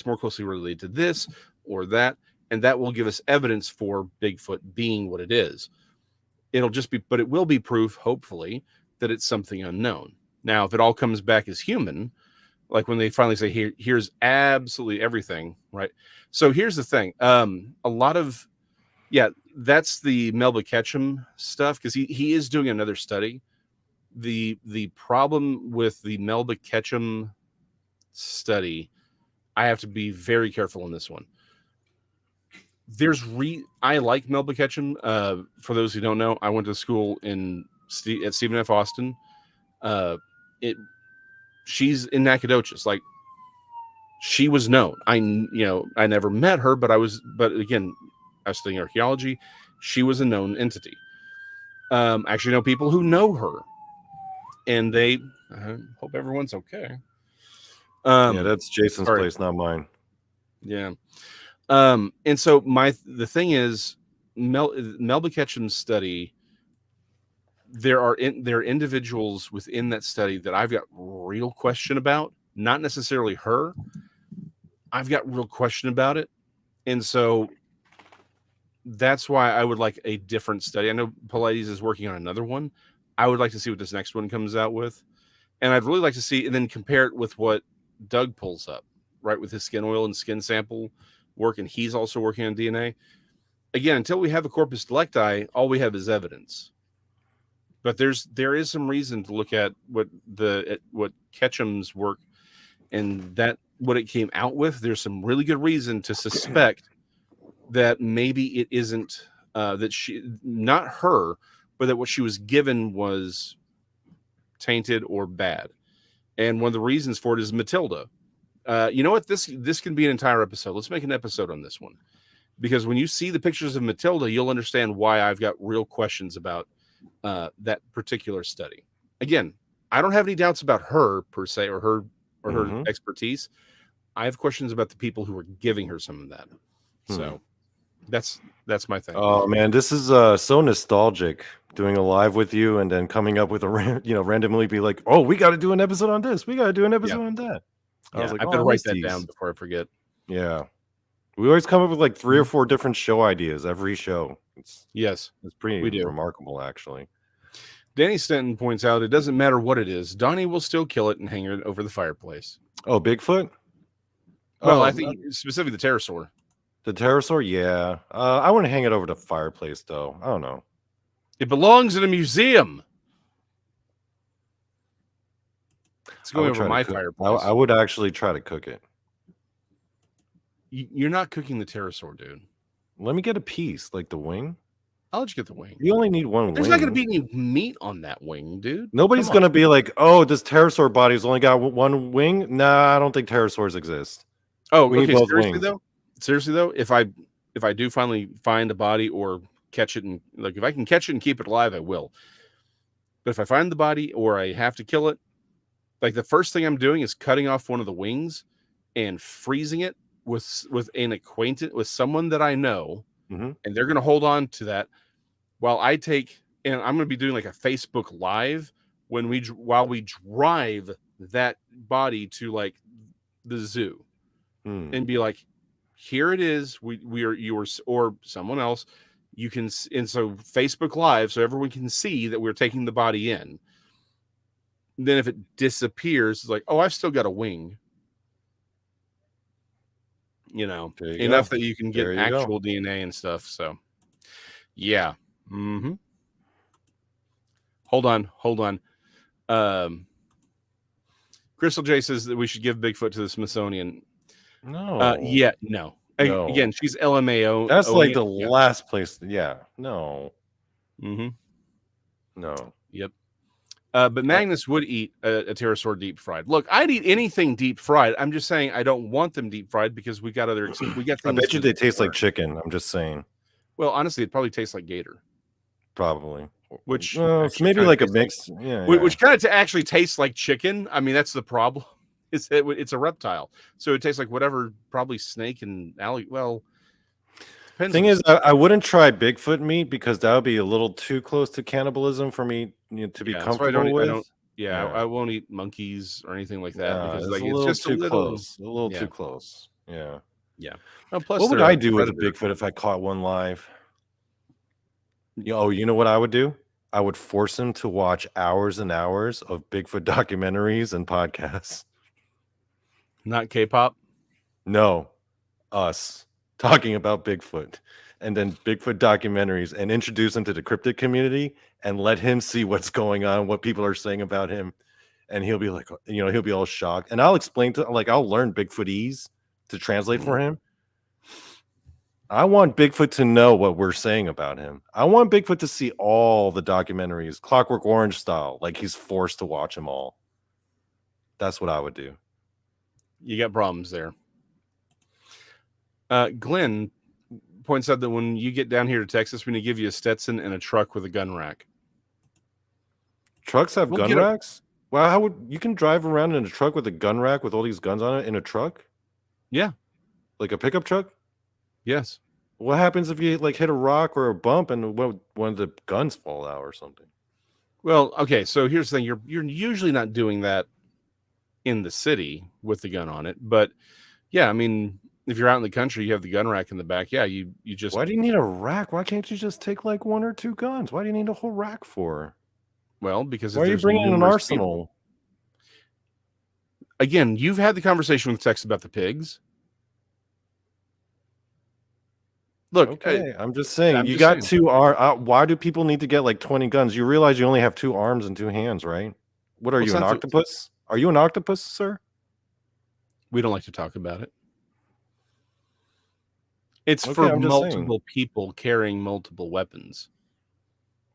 more closely related to this or that, and that will give us evidence for Bigfoot being what it is. But it will be proof, hopefully, that it's something unknown. Now, if it all comes back as human, like when they finally say, here's absolutely everything, right? So here's the thing. That's the Melba Ketchum stuff, because he is doing another study. The problem with the Melba Ketchum study, I have to be very careful on this one. I like Melba Ketchum. For those who don't know, I went to school at Stephen F. Austin. She's in Nacogdoches. Like, she was known. I never met her, but again, I was studying archaeology. She was a known entity. I actually know people who know her, and I hope everyone's okay. Yeah, that's Jason's place, not mine. Yeah. And so the thing is, Melba Ketchum's study, there are individuals within that study that I've got real question about. Not necessarily her. I've got real question about it. And so that's why I would like a different study. I know Pilates is working on another one. I would like to see what this next one comes out with. And I'd really like to see, and then compare it with what Doug pulls up, right, with his skin oil and skin sample work. And he's also working on DNA. Again, until we have a corpus delicti, all we have is evidence. But there is some reason to look at what Ketchum's work and that what it came out with. There's some really good reason to suspect that maybe it isn't that she, not her, but that what she was given was tainted or bad. And one of the reasons for it is Matilda. You know what? This can be an entire episode. Let's make an episode on this one, because when you see the pictures of Matilda, you'll understand why I've got real questions about that particular study. Again, I don't have any doubts about her per se, or her expertise. I have questions about the people who are giving her some of that. So that's my thing. Oh man, this is so nostalgic, doing a live with you and then coming up with randomly be like, oh, we got to do an episode on this, we got to do an episode on that. I was like, I better write that down before I forget. Yeah, we always come up with like 3 or 4 different show ideas every show. It's pretty remarkable, actually. Danny Stanton points out it doesn't matter what it is, Donnie will still kill it and hang it over the fireplace. Oh, Bigfoot? Well, I think specifically the pterosaur. The pterosaur, yeah. I want to hang it over the fireplace, though. I don't know. It belongs in a museum. It's going over my fireplace. I would actually try to cook it. You're not cooking the pterosaur, dude. Let me get a piece, like the wing. I'll let you get the wing. You only need one wing. There's not going to be any meat on that wing, dude. Nobody's going to be like, oh, this pterosaur body's only got one wing. Nah, I don't think pterosaurs exist. Oh, okay. Seriously though, if I do finally find a body or catch it, and like if I can catch it and keep it alive, I will. But if I find the body or I have to kill it, like the first thing I'm doing is cutting off one of the wings and freezing it with an acquaintance, with someone that I know, and they're going to hold on to that while I take, and I'm going to be doing like a Facebook Live while we drive that body to like the zoo and be like, here it is. We are yours or someone else. You can, and so Facebook Live, so everyone can see that we're taking the body in. Then if it disappears, it's like, oh, I've still got a wing. Enough that you can get actual DNA and stuff. So, yeah. Hold on. Crystal J says that we should give Bigfoot to the Smithsonian. No. No. Again, she's LMAO. That's like the last place. Yeah. No. No. Yep. But Magnus would eat a pterosaur deep fried. Look, I'd eat anything deep fried. I'm just saying I don't want them deep fried because we got things. I bet you they taste like chicken. I'm just saying. Well, honestly, it probably tastes like gator. Probably. Which it's maybe like a mix. Yeah. Which kind of actually tastes like chicken. I mean, that's the problem. It's a reptile, so it tastes like whatever, probably snake and alligator. Well, depends. Thing is, I wouldn't try Bigfoot meat because that would be a little too close to cannibalism for me, to be Yeah, that's why I don't. comfortable I with. don't. Yeah, I won't eat monkeys or anything like that because It's like a it's little just a too little. close. A little Yeah, too close. Yeah. yeah. Oh, plus What would they're I a do with a predator. Bigfoot if I caught one live? You know what I would do? I would force him to watch hours and hours of Bigfoot documentaries and podcasts. Not K-pop. No, us talking about Bigfoot, and then Bigfoot documentaries, and introduce him to the cryptid community and let him see what's going on, what people are saying about him. And he'll be like, he'll be all shocked. And I'll explain I'll learn Bigfootese to translate for him. I want Bigfoot to know what we're saying about him. I want Bigfoot to see all the documentaries, Clockwork Orange style, like he's forced to watch them all. That's what I would do. You got problems there. Glenn points out that when you get down here to Texas, we're going to give you a Stetson and a truck with a gun rack. Trucks have gun racks? Wow, how would you can drive around in a truck with a gun rack with all these guns on it in a truck? Yeah. Like a pickup truck? Yes. What happens if you hit a rock or a bump and one of the guns fall out or something? Well, okay, so here's the thing. You're usually not doing that in the city with the gun on it, but yeah, I mean, if you're out in the country, you have the gun rack in the back. Yeah, you just. Why do you need a rack? Why can't you just take like one or two guns? Why do you need a whole rack for? Well, because why are you bringing an arsenal? Again, you've had the conversation with Tex about the pigs. Look, okay, I'm just saying, you got 2 arms. Why do people need to get like 20 guns? You realize you only have 2 arms and 2 hands, right? What are you, an octopus? Are you an octopus, sir? We don't like to talk about it. It's for multiple people carrying multiple weapons.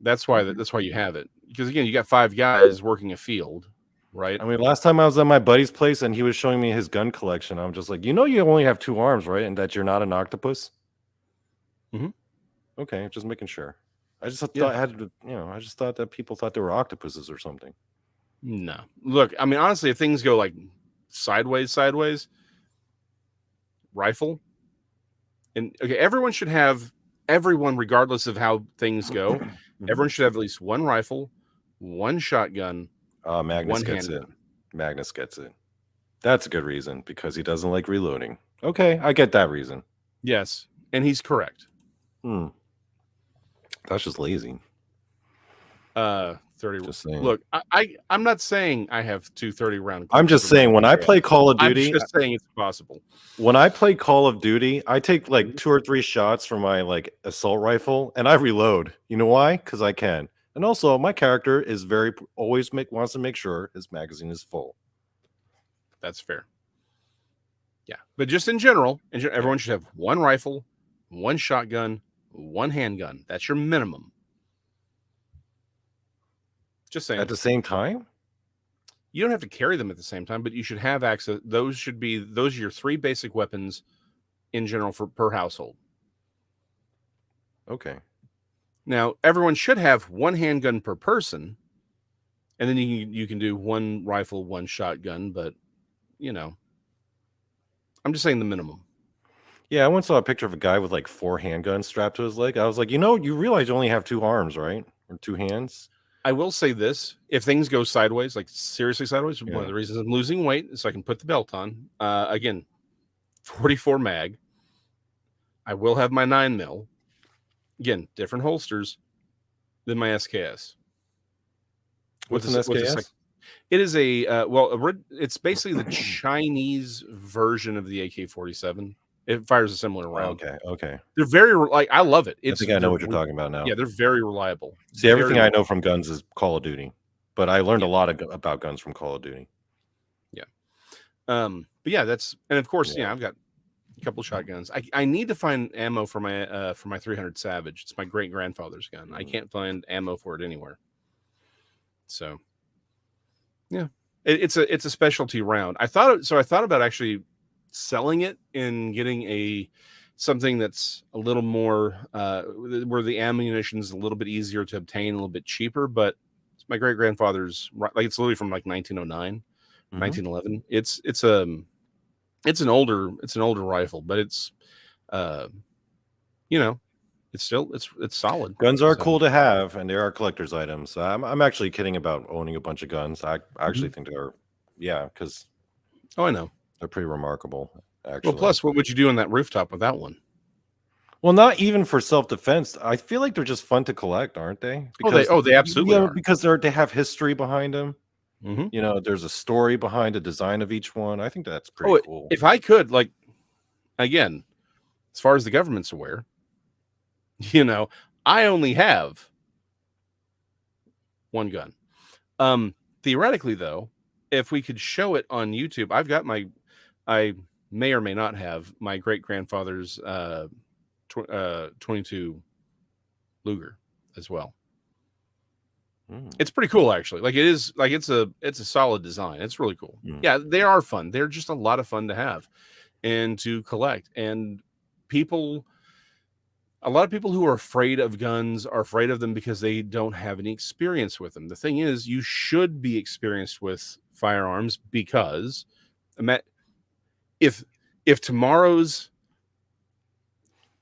That's why you have it. Because again, you got 5 guys working a field, right? I mean, last time I was at my buddy's place and he was showing me his gun collection, I'm just like, you only have 2 arms, right? And that you're not an octopus? Mm-hmm. Okay, just making sure. I just thought I just thought that people thought they were octopuses or something. No. Look, I mean, honestly, if things go like sideways, rifle. And okay, everyone, regardless of how things go, everyone should have at least 1 rifle, 1 shotgun. Magnus gets it. Magnus gets it. That's a good reason, because he doesn't like reloading. Okay, I get that reason. Yes, and he's correct. That's just lazy. 30. Just saying. Look, I'm not saying I have 2 30-round. I'm just saying, when I play Call of Duty, I'm just saying it's possible. When I play Call of Duty, I take like 2 or 3 shots from my assault rifle, and I reload. You know why? Because I can. And also, my character is wants to make sure his magazine is full. That's fair. Yeah, but just in general, everyone should have 1 rifle, 1 shotgun, 1 handgun. That's your minimum. Just saying. At the same time? You don't have to carry them at the same time, but you should have access. Those are your 3 basic weapons in general per household. Okay. Now, everyone should have 1 handgun per person, and then you can do 1 rifle, 1 shotgun, but I'm just saying the minimum. Yeah, I once saw a picture of a guy with like 4 handguns strapped to his leg. I was like, you realize you only have 2 arms, right? Or 2 hands? I will say this: if things go sideways, like seriously sideways, one of the reasons I'm losing weight is so I can put the belt on. Again, 44 mag. I will have my 9mm. Again, different holsters than my SKS. What's an SKS? It is it's basically the Chinese version of the AK-47. It fires a similar round. Okay. They're very I love it. I think I know what you're talking about now. Yeah, they're very reliable. See, everything I know from guns is Call of Duty, but I learned a lot about guns from Call of Duty. Yeah. But yeah, and of course, I've got a couple of shotguns. I need to find ammo for my 300 Savage. It's my great grandfather's gun. I can't find ammo for it anywhere. So, yeah, it's a specialty round. I thought about actually selling it and getting something that's a little more where the ammunition is a little bit easier to obtain, a little bit cheaper, but it's my great grandfather's, like it's literally from like 1909, 1911. It's an older rifle, but it's you know, it's still it's solid. Guns are So, cool to have, and they are collector's items. I'm actually kidding about owning a bunch of guns. I actually think they're, yeah, because oh, I know. they're pretty remarkable, Well, actually. plus, what would you do on that rooftop with that one? Well, not even for self-defense. I feel like they're just fun to collect, aren't they? Because They absolutely are. because they have history behind them. Mm-hmm. You know, there's a story behind the design of each one. I think that's pretty Oh, cool. if I could, like, again, as far as the government's aware, you know, I only have one gun. Theoretically, though, if we could show it on YouTube, I may or may not have my great grandfather's 22 Luger as well. It's pretty cool, actually. Like, it is, like, it's a solid design. It's really cool. Yeah, they are fun. They're just a lot of fun to have and to collect. And a lot of people who are afraid of guns are afraid of them because they don't have any experience with them. The thing is, you should be experienced with firearms, because if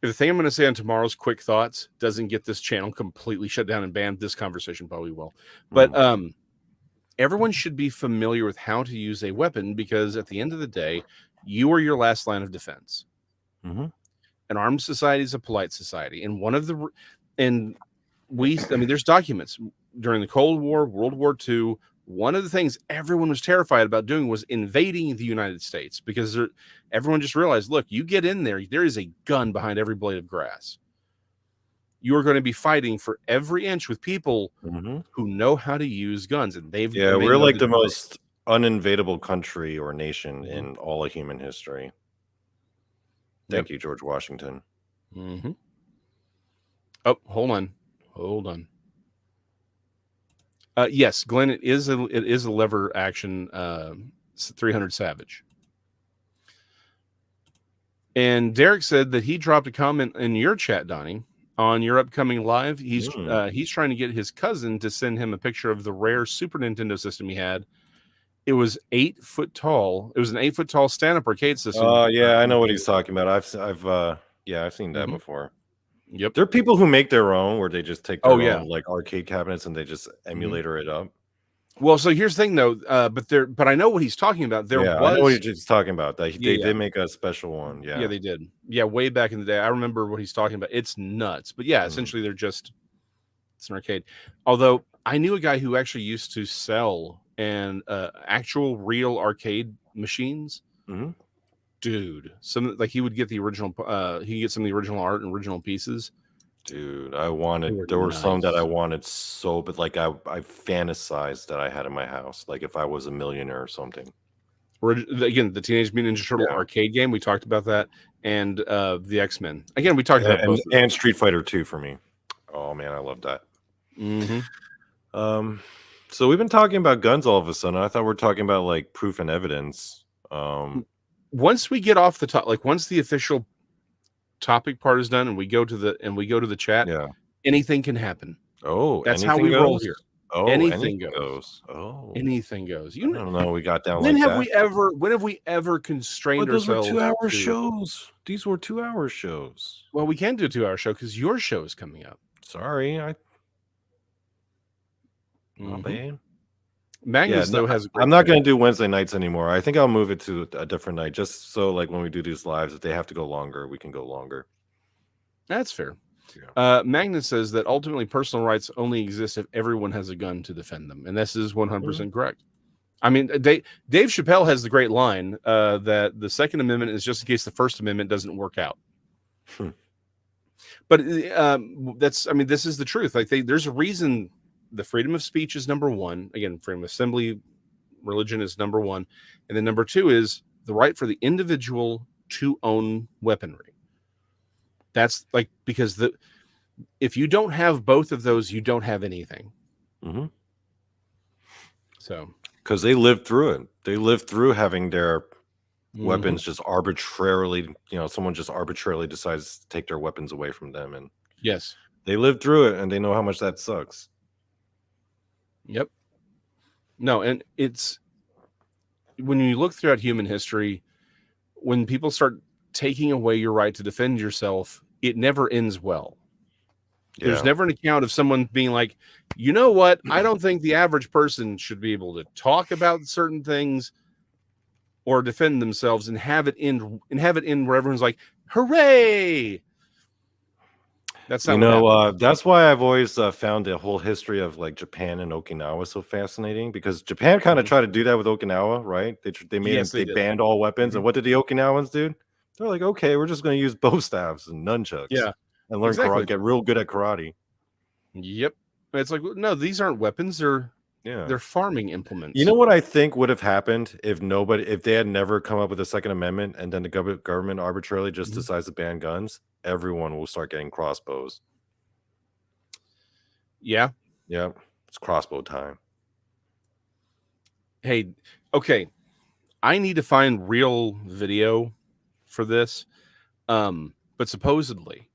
the thing I'm going to say on tomorrow's quick thoughts doesn't get this channel completely shut down and banned, this conversation probably will. But everyone should be familiar with how to use a weapon, because at the end of the day, you are your last line of defense. An armed society is a polite society, and there's documents during the Cold War, World War II. One of the things everyone was terrified about doing was invading the United States, because everyone just realized, look, you get in there is a gun behind every blade of grass. You are going to be fighting for every inch with people who know how to use guns, and we're like the most uninvadable country or nation in all of human history. Thank you, George Washington. Oh, hold on. Yes, Glenn, it is a lever action 300 Savage. And Derek said that he dropped a comment in your chat, Donnie, on your upcoming live. He's trying to get his cousin to send him a picture of the rare Super Nintendo system he had. It was 8 foot tall. It was an 8 foot tall stand-up arcade system. Oh, yeah, I know what he's talking about. I've seen that before. Yep. There are people who make their own, where they just take their own like arcade cabinets and they just emulator it up. Well, so here's the thing, though. But I know what he's talking about. I know what he's talking about. They did make a special one. Yeah, they did. Yeah, way back in the day. I remember what he's talking about. It's nuts. But yeah, essentially it's an arcade. Although I knew a guy who actually used to sell actual real arcade machines. Dude, he would get the original. He get some of the original art and original pieces. Dude, there were some that I wanted so, but like I fantasized that I had in my house, like if I was a millionaire or something. Again, the Teenage Mutant Ninja Turtle arcade game, we talked about that, and the X-Men. Again, we talked about both and Street Fighter 2 for me. Oh man, I love that. So we've been talking about guns all of a sudden. I thought we were talking about like proof and evidence. Once we get off the top, like once the official topic part is done and we go to the chat, anything can happen. Oh, that's how we roll here. Oh, anything goes. Oh, anything goes. I don't know. We got down. When have we ever constrained ourselves? Those were 2-hour shows. These were 2-hour shows. Well, we can do a 2-hour show because your show is coming up. Sorry, bad. Magnus though has. I'm not going to do Wednesday nights anymore. I think I'll move it to a different night, just so like when we do these lives, if they have to go longer, we can go longer. That's fair. Yeah. Magnus says that ultimately personal rights only exist if everyone has a gun to defend them, and this is 100% correct. I mean, Dave Chappelle has the great line that the Second Amendment is just in case the First Amendment doesn't work out. But this is the truth. Like there's a reason. The freedom of speech is number one. Again, freedom of assembly, religion is number one. And then number two is the right for the individual to own weaponry. That's like, because if you don't have both of those, you don't have anything. So, because they lived through it. They lived through having their weapons just arbitrarily, someone just arbitrarily decides to take their weapons away from them. And yes, they lived through it and they know how much that sucks. Yep. No, and when you look throughout human history, when people start taking away your right to defend yourself, it never ends well. There's Yeah. never an account of someone being like, you know what? I don't think the average person should be able to talk about certain things or defend themselves and have it end where everyone's like, hooray! That's not what happened. That's why I've always found the whole history of like Japan and Okinawa so fascinating, because Japan kind of tried to do that with Okinawa, right? Yes, they They did. banned all weapons, and what did the Okinawans do? They're like, okay, we're just going to use bow staffs and nunchucks, Yeah, and learn exactly. karate, get real good at karate. Yep. It's like, no, these aren't weapons. They're farming implements. You know what I think would have happened if they had never come up with a Second Amendment, and then the government arbitrarily just decides to ban guns? Everyone will start getting crossbows. Yeah. Yeah, it's crossbow time. Hey, okay. I need to find real video for this. But supposedly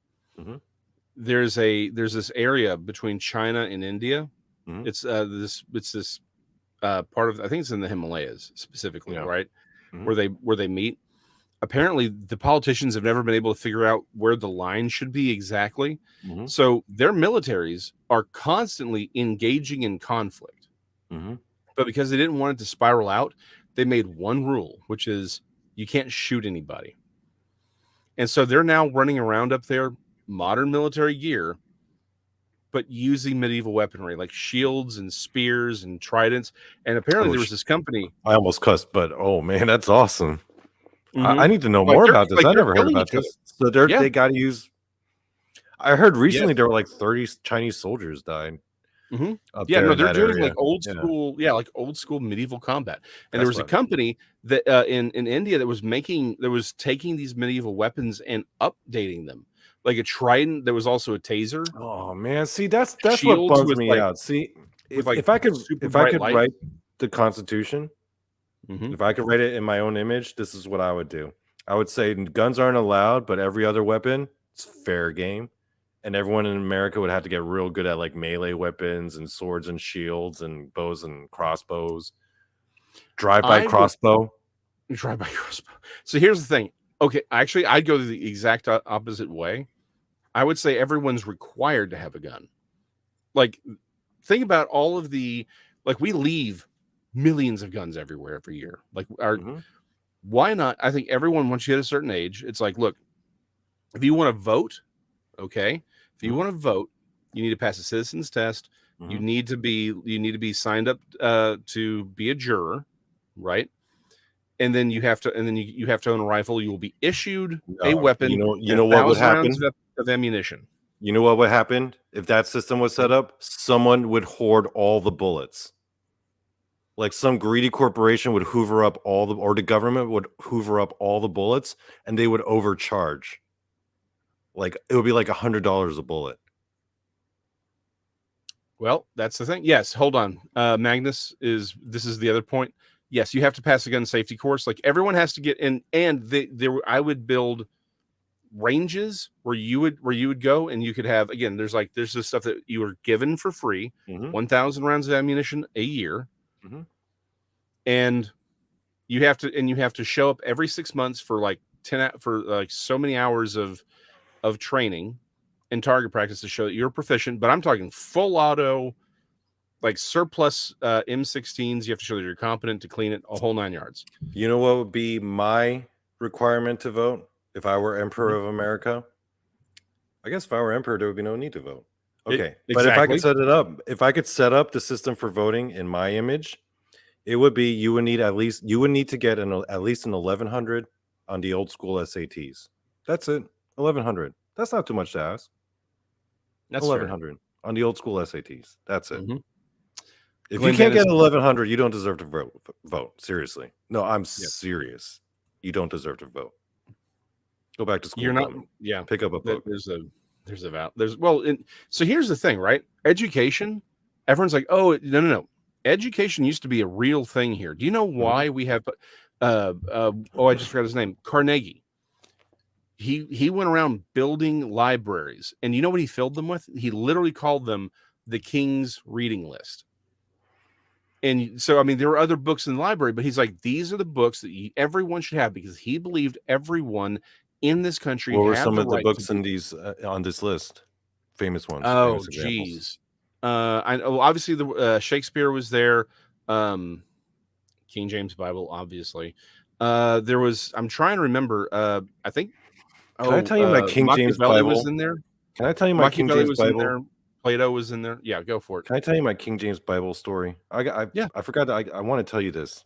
there's this area between China and India. It's this part of, I think it's in the Himalayas specifically, right? Where they meet. Apparently the politicians have never been able to figure out where the line should be exactly. So their militaries are constantly engaging in conflict. But because they didn't want it to spiral out, they made one rule, which is you can't shoot anybody. And so they're now running around up there, modern military gear, but using medieval weaponry like shields and spears and tridents. And apparently there was this company. I almost cussed, but oh man, that's awesome. I need to know Like more about this. I they're never heard killing about each other. this. So they got to use. I heard recently there were like 30 Chinese soldiers died. Up there no, they're doing area. like old school, like old school medieval combat. And there was a what- company that in India that was taking these medieval weapons and updating them, like a trident. There was also a taser. Oh man, see that's what Shields bums with, me like- out. See, with, like, if I could super bright light. write the Constitution, if I could write it in my own image, this is what I would do. I would say guns aren't allowed, but every other weapon is fair game. And everyone in America would have to get real good at like melee weapons and swords and shields and bows and crossbows. Drive-by crossbow. Drive-by crossbow. So here's the thing. Okay, actually, I'd go the exact opposite way. I would say everyone's required to have a gun. Like, think about all of the, like, we leave millions of guns everywhere every year. Like, why not? I think everyone, once you hit a certain age, it's like, look, if you want to vote, okay. If you want to vote, you need to pass a citizen's test. You need to be signed up to be a juror, right? And then you have to own a rifle. You will be issued a weapon. You know what would happen? Of ammunition. You know what would happen if that system was set up? Someone would hoard all the bullets. Like some greedy corporation would hoover up or the government would hoover up all the bullets, and they would overcharge. Like it would be like $100 a bullet. Well, that's the thing. Yes, hold on. Magnus this is the other point. Yes, you have to pass a gun safety course. Like everyone has to get in, and I would build ranges where you would go, and you could have, again, there's this stuff that you are given for free, 1,000 rounds of ammunition a year, and you have to show up every 6 months for like so many hours of training and target practice to show that you're proficient. But I'm talking full auto, like surplus M16s. You have to show that you're competent to clean it, a whole 9 yards. You know what would be my requirement to vote if I were Emperor of America? I guess if I were Emperor, there would be no need to vote. Okay. But if I could set it up, if I could set up the system for voting in my image, it would be you would need to get at least an 1100 on the old school SATs. That's it. 1100. That's not too much to ask. That's 1100 on the old school SATs. That's it. If Glenn you can't Dennis, get 1100, you don't deserve to vote. Seriously. No, I'm serious. You don't deserve to vote. Go back to school. You're not. Glenn. Yeah. Pick up a book. So here's the thing, right? Education. Everyone's like, oh, no. Education used to be a real thing here. Do you know why we have? I just forgot his name. Carnegie. He went around building libraries, and you know what he filled them with? He literally called them the King's Reading List. And so, I mean, there were other books in the library, but he's like, these are the books that everyone should have, because he believed everyone in this country What were had some the of the right to books be. in these on this list? Famous ones, Oh, famous examples. geez. I know obviously the Shakespeare was there. King James Bible, obviously. There was, I'm trying to remember. I think, Can I tell you my King James Machiavelli was Bible? in there. Can I tell you my King Machiavelli James was in Bible? there. Plato was in there. Yeah, go for it. Can I tell you my King James Bible story? Yeah. I forgot that I want to tell you this.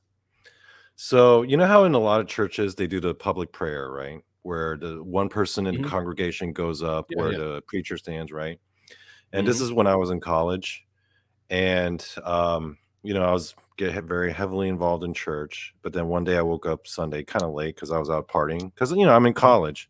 So you know how in a lot of churches they do the public prayer, right? Where the one person in the Mhm. congregation goes up, Yeah, where yeah. the preacher stands, right? And this Mhm. is when I was in college, and I was very heavily involved in church. But then one day I woke up Sunday kind of late because I was out partying. Because I'm in college,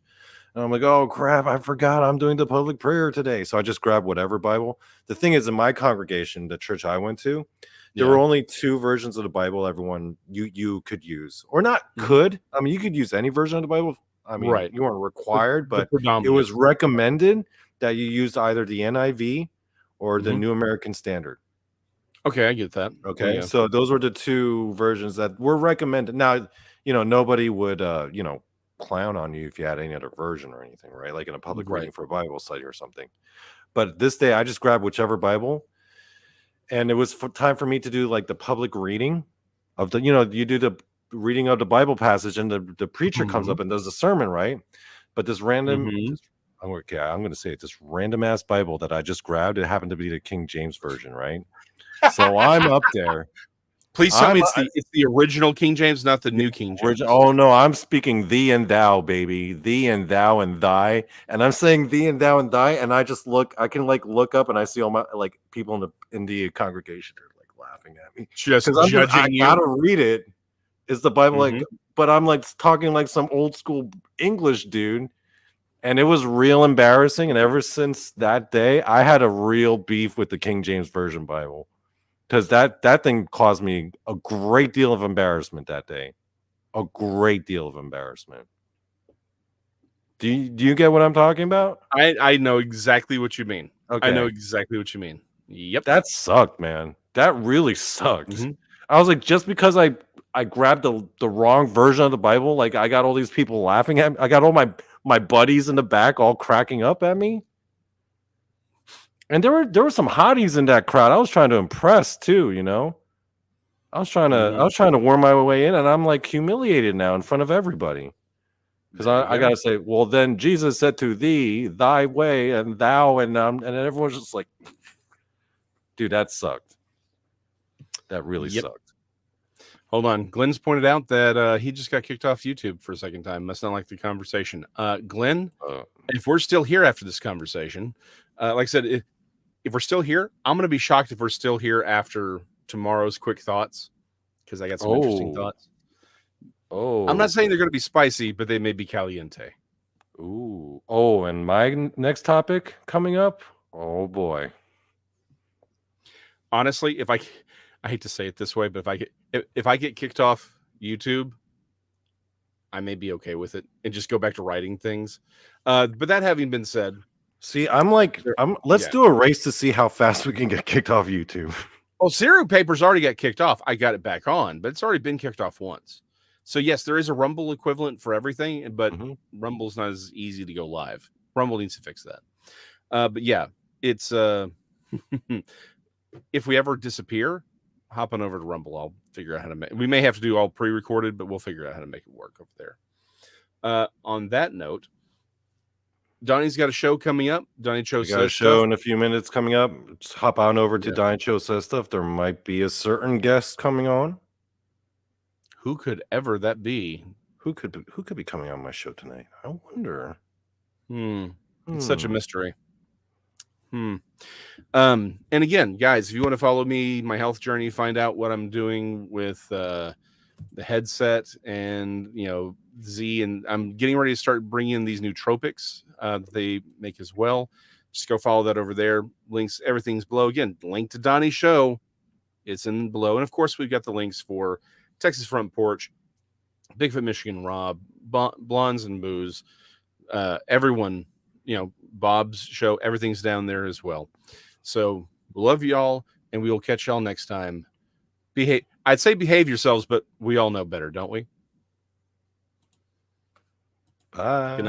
and I'm like, oh crap, I forgot I'm doing the public prayer today. So I just grabbed whatever Bible. The thing is, in my congregation, the church I went to, there were Yeah. only 2 versions of the Bible everyone you could use. Or not Mhm. could. I mean, you could use any version of the Bible. I mean, Right. you weren't required, The but it predominant. was recommended that you used either the NIV or the Mhm. New American Standard. Okay, I get that. Okay, Yeah. so those were the 2 versions that were recommended. Now, nobody would, clown on you if you had any other version or anything, right? Like in a public Right. reading for a Bible study or something. But this day, I just grabbed whichever Bible, and it was time for me to do like the public reading of the, you do the reading of the Bible passage, and the preacher comes Mhm. up and does a sermon, right? But Mhm. I'm going to say it, this random ass Bible that I just grabbed, it happened to be the King James version, right? So I'm up there. Please tell me I'm it's the original King James, not the The new King origin James. Oh, no, I'm speaking thee and thou, baby. Thee and thou and thy, and I'm saying thee and thou and thy, and I can, like, look up and I see all my, like, people in the congregation are, like, laughing at me Just because I judging you. gotta read it. Is the Bible, like, Mhm. but I'm, like, talking like some old school English dude, and it was real embarrassing, and ever since that day, I had a real beef with the King James Version Bible, 'cause that thing caused me a great deal of embarrassment that day. A great deal of embarrassment. Do you get what I'm talking about? I know exactly what you mean. I know Okay. exactly what you mean. Yep. That sucked, man. That really sucked. Mhm. I was like, just because I grabbed the wrong version of the Bible, like, I got all these people laughing at me. I got all my buddies in the back all cracking up at me. And there were some hotties in that crowd. I was trying to impress too, you know? I Mhm. was trying to worm my way in, and I'm, like, humiliated now in front of everybody. 'Cause There you I go. gotta say, "Well, then Jesus said to thee, thy way, and thou," and then everyone's just like, "Dude, that sucked. That really Yep. sucked." Hold on. Glenn's pointed out that he just got kicked off YouTube for a second time. Must not like the conversation. Glenn, Uh, if we're still here after this conversation, like I said, if we're still here, I'm going to be shocked if we're still here after tomorrow's quick thoughts, because I got some interesting oh, thoughts. I'm not oh, saying they're going to be spicy, but they may be caliente. ooh, oh, and my next topic coming up, oh boy. Honestly, I hate to say it this way, but if I get kicked off YouTube, I may be okay with it and just go back to writing things. But that having been said, See, I'm like, there, let's yeah. do a race to see how fast we can get kicked off YouTube. Well, Cereal Papers already got kicked off. I got it back on, but it's already been kicked off once. So yes, there is a Rumble equivalent for everything, but Mhm. Rumble's not as easy to go live. Rumble needs to fix that. But yeah, it's if we ever disappear, hop on over to Rumble. I'll figure out how to make. We may have to do all pre-recorded, but we'll figure out how to make it work over there. On that note, Donnie's got a show coming up. Donnie Cho We got a says show stuff. in a few minutes coming up. Just hop on over to Yeah. Diane Show Says Stuff. There might be a certain guest coming on. Who could ever that be? Who could be coming on my show tonight? I wonder. It's such a Hmm. mystery. And again, guys, if you want to follow me, my health journey, find out what I'm doing with the headset and Z, and I'm getting ready to start bringing in these nootropics that they make as well. Just go follow that over there. Links, everything's below. Again, link to Donnie's show, it's in below, and of course we've got the links for Texas Front Porch, Bigfoot Michigan Rob, Blondes and Booze, everyone, Bob's show, everything's down there as well. So love y'all, and we will catch y'all next time. I'd say behave yourselves, but we all know better, don't we? Bye. Good night.